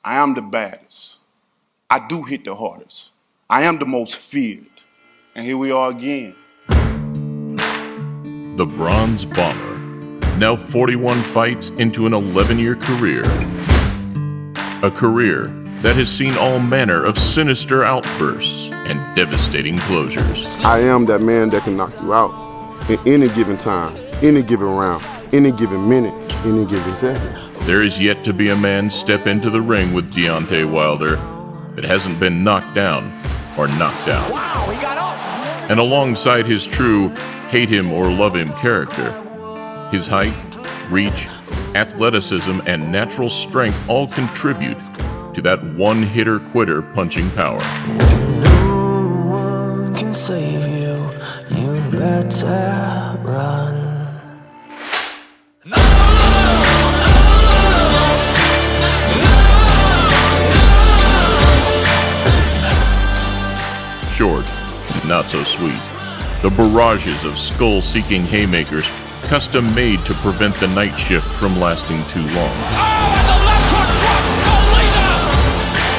I am the baddest. I do hit the hardest. I am the most feared. And here we are again. The Bronze Bomber, now 41 fights into an 11-year career. A career that has seen all manner of sinister outbursts and devastating closures. I am that man that can knock you out in any given time, any given round, any given minute, any given second. There is yet to be a man step into the ring with Deontay Wilder that hasn't been knocked down or knocked out. Wow, he got off. And alongside his true hate him or love him character, his height, reach, athleticism, and natural strength all contribute to that one-hitter quitter punching power. No one can save you, you better run. Short, not so sweet. The barrages of skull-seeking haymakers, custom-made to prevent the night shift from lasting too long. Oh, and the left hook drops Molina!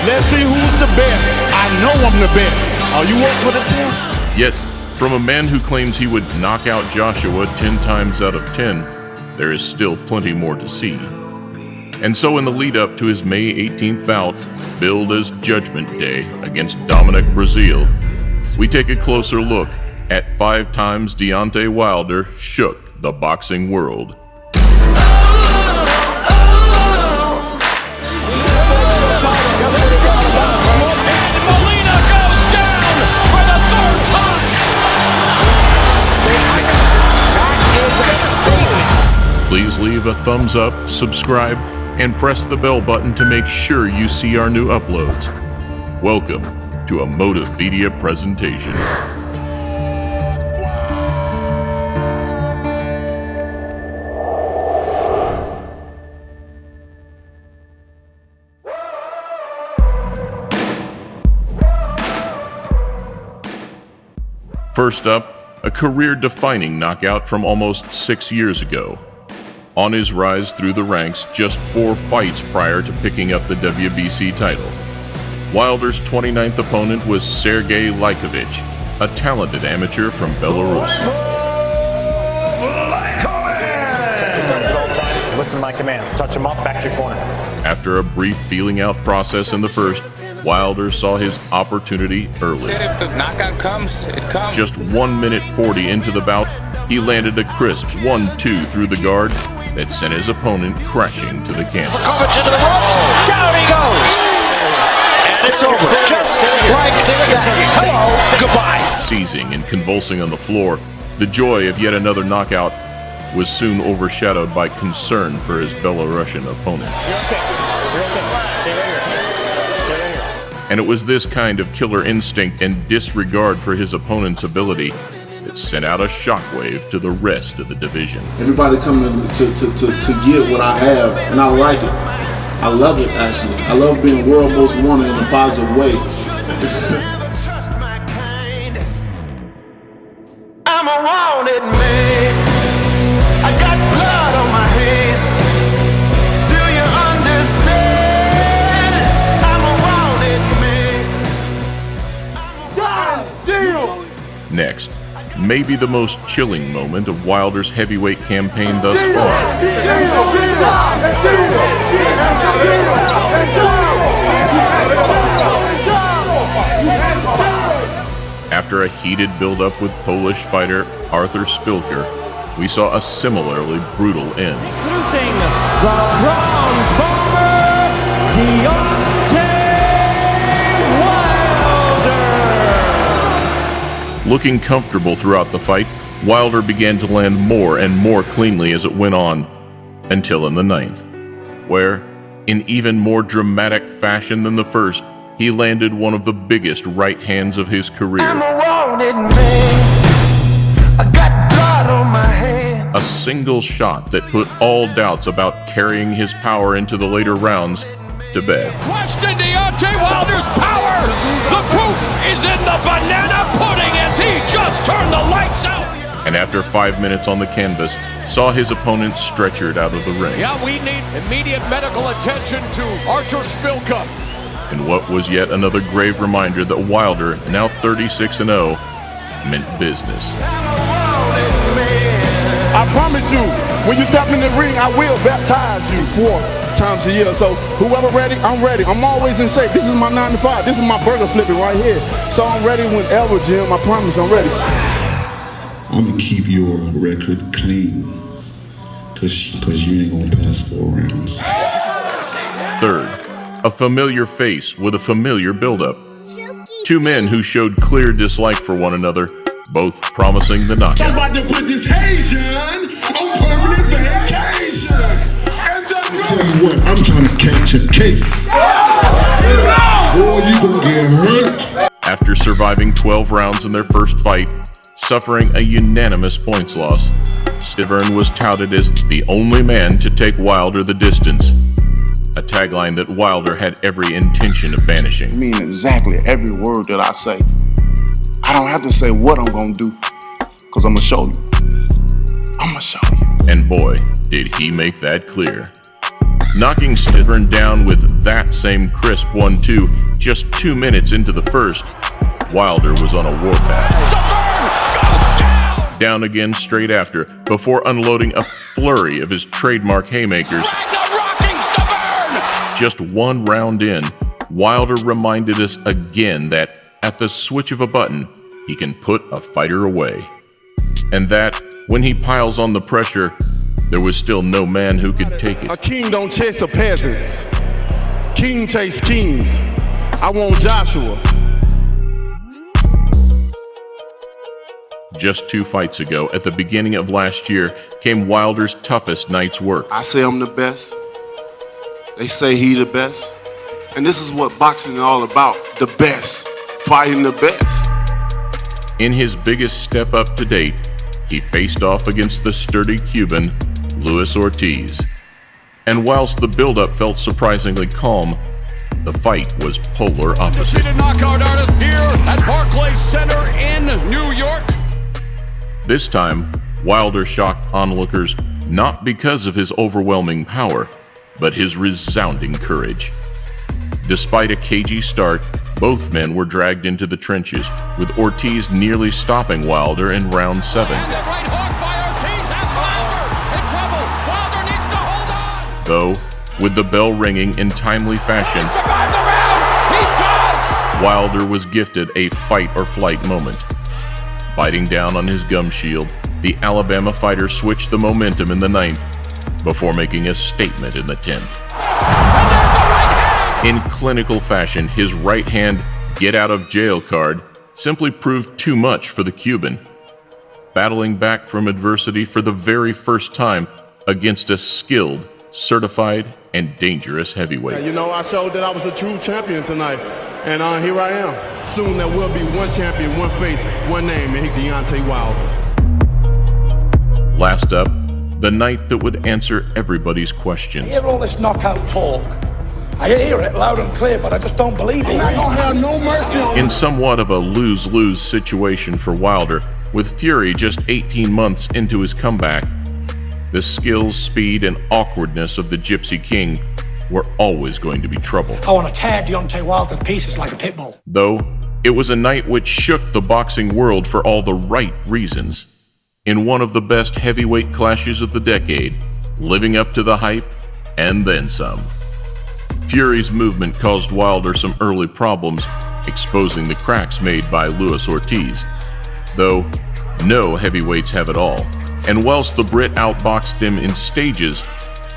Let's see who's the best. I know I'm the best. Are you up for the test? Yet, from a man who claims he would knock out Joshua 10 times out of 10, there is still plenty more to see. And so in the lead-up to his May 18th bout, billed as Judgment Day against Dominic Breazeale, we take a closer look at 5 times Deontay Wilder shook the boxing world. Molina goes down for the 3rd time! That is a statement. Please leave a thumbs up, subscribe, and press the bell button to make sure you see our new uploads. Welcome to a Motive Media presentation. First up, a career-defining knockout from almost 6 years ago. On his rise through the ranks just 4 fights prior to picking up the WBC title, Wilder's 29th opponent was Sergey Likovich, a talented amateur from Belarus. Protect yourselves at all times. Listen to my commands. Touch him up, back to your corner. After a brief feeling-out process in the first, Wilder saw his opportunity early. Said if the knockout comes, it comes. Just 1 minute 40 into the bout, he landed a crisp 1-2 through the guard that sent his opponent crashing to the canvas. Likovich into the ropes, down he goes! And it's over, just like that. Hello, goodbye. Seizing and convulsing on the floor, the joy of yet another knockout was soon overshadowed by concern for his Belarusian opponent. And it was this kind of killer instinct and disregard for his opponent's ability that sent out a shockwave to the rest of the division. Everybody coming to get what I have, and I like it. I love it, actually. I love being world most wanted in a positive way. I'm a wanted man. I got blood on my hands. Do you understand? I'm a wanted man. Next, maybe the most chilling moment of Wilder's heavyweight campaign thus far. After a heated build-up with Polish fighter Arthur Spilker, we saw a similarly brutal end. Introducing the Bronze Bomber, Deontay Wilder. Looking comfortable throughout the fight, Wilder began to land more and more cleanly as it went on, until in the 9th, where, in even more dramatic fashion than the first, he landed one of the biggest right hands of his career. I'm a wanted man. I got blood on my hands. A single shot that put all doubts about carrying his power into the later rounds to bed. Question Deontay Wilder's power! The proof is in the banana pudding as he just turned the lights out! and after 5 minutes on the canvas, saw his opponent stretchered out of the ring. Yeah, we need immediate medical attention to Archer Spilka. In what was yet another grave reminder that Wilder, now 36-0, meant business. I promise you, when you step in the ring, I will baptize you 4 times a year. So whoever ready, I'm ready. I'm always in shape. This is my 9 to 5. This is my burger flipping right here. So I'm ready whenever, Jim. I promise I'm ready. I'm gonna keep your record clean, cause you ain't gonna pass 4 rounds. Third, a familiar face with a familiar buildup. 2 men who showed clear dislike for one another, both promising the knockout. I'm about to put this Haitian on permanent vacation. And tell you what, I'm trying to catch a case. Boy, you gonna get hurt. After surviving 12 rounds in their first fight, suffering a unanimous points loss, Stiverne was touted as the only man to take Wilder the distance. A tagline that Wilder had every intention of banishing. I mean exactly every word that I say. I don't have to say what I'm gonna do, because I'm gonna show you. I'm gonna show you. And boy, did he make that clear. Knocking Stiverne down with that same crisp 1-2 just 2 minutes into the first, Wilder was on a warpath. Down again straight after, before unloading a flurry of his trademark haymakers. Just 1 round in, Wilder reminded us again that at the switch of a button, he can put a fighter away. And that, when he piles on the pressure, there was still no man who could take it. A king don't chase a peasant. King chase kings. I want Joshua. Just 2 fights ago, at the beginning of last year, came Wilder's toughest night's work. I say I'm the best. They say he the best. And this is what boxing is all about. The best. Fighting the best. In his biggest step up to date, he faced off against the sturdy Cuban, Luis Ortiz. And whilst the build-up felt surprisingly calm, the fight was polar opposite. Knockout artist here at Barclays Center in New York. This time, Wilder shocked onlookers not because of his overwhelming power, but his resounding courage. Despite a cagey start, both men were dragged into the trenches, with Ortiz nearly stopping Wilder in round 7. And the right hook by Ortiz has Wilder in trouble. Wilder needs to hold on. Though, with the bell ringing in timely fashion, Survive the round. He does. Wilder was gifted a fight-or-flight moment. Biting down on his gum shield, the Alabama fighter switched the momentum in the 9th before making a statement in the 10th. In clinical fashion, his right hand get-out-of-jail card simply proved too much for the Cuban, battling back from adversity for the very first time against a skilled, certified, and dangerous heavyweight. You know, I showed that I was a true champion tonight, and here I am. Soon there will be one champion, one face, one name, and he Deontay Wilder. Last up, the night that would answer everybody's questions. I hear all this knockout talk. I hear it loud and clear, but I just don't believe it. I'm not gonna have no mercy on you. In somewhat of a lose-lose situation for Wilder, with Fury just 18 months into his comeback, the skills, speed, and awkwardness of the Gypsy King were always going to be trouble. I want to tear Deontay Wilder to pieces like a pit bull. Though, it was a night which shook the boxing world for all the right reasons. In one of the best heavyweight clashes of the decade, living up to the hype, and then some. Fury's movement caused Wilder some early problems, exposing the cracks made by Luis Ortiz. Though, no heavyweights have it all, and whilst the Brit outboxed him in stages,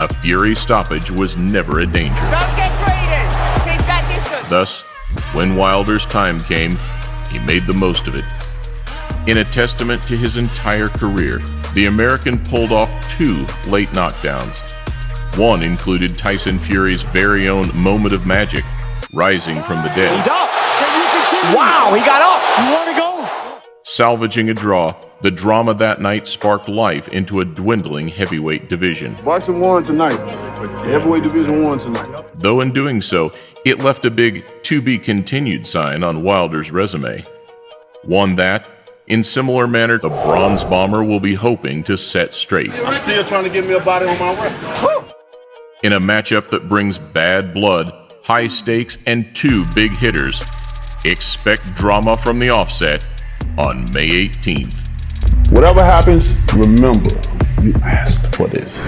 a Fury stoppage was never a danger. Don't get greedy! He's got distance! Thus, when Wilder's time came, he made the most of it. In a testament to his entire career, the American pulled off 2 late knockdowns. One included Tyson Fury's very own moment of magic, rising from the dead. He's up. Wow, he got up. You want to go? Salvaging a draw, the drama that night sparked life into a dwindling heavyweight division. Boxing won tonight. The heavyweight division won tonight. Though in doing so, it left a big to-be-continued sign on Wilder's resume. One that, In similar manner, the Bronze Bomber will be hoping to set straight. I'm still trying to get me a body on my record. In a matchup that brings bad blood, high stakes, and 2 big hitters, expect drama from the offset on May 18th. Whatever happens, remember, you asked for this.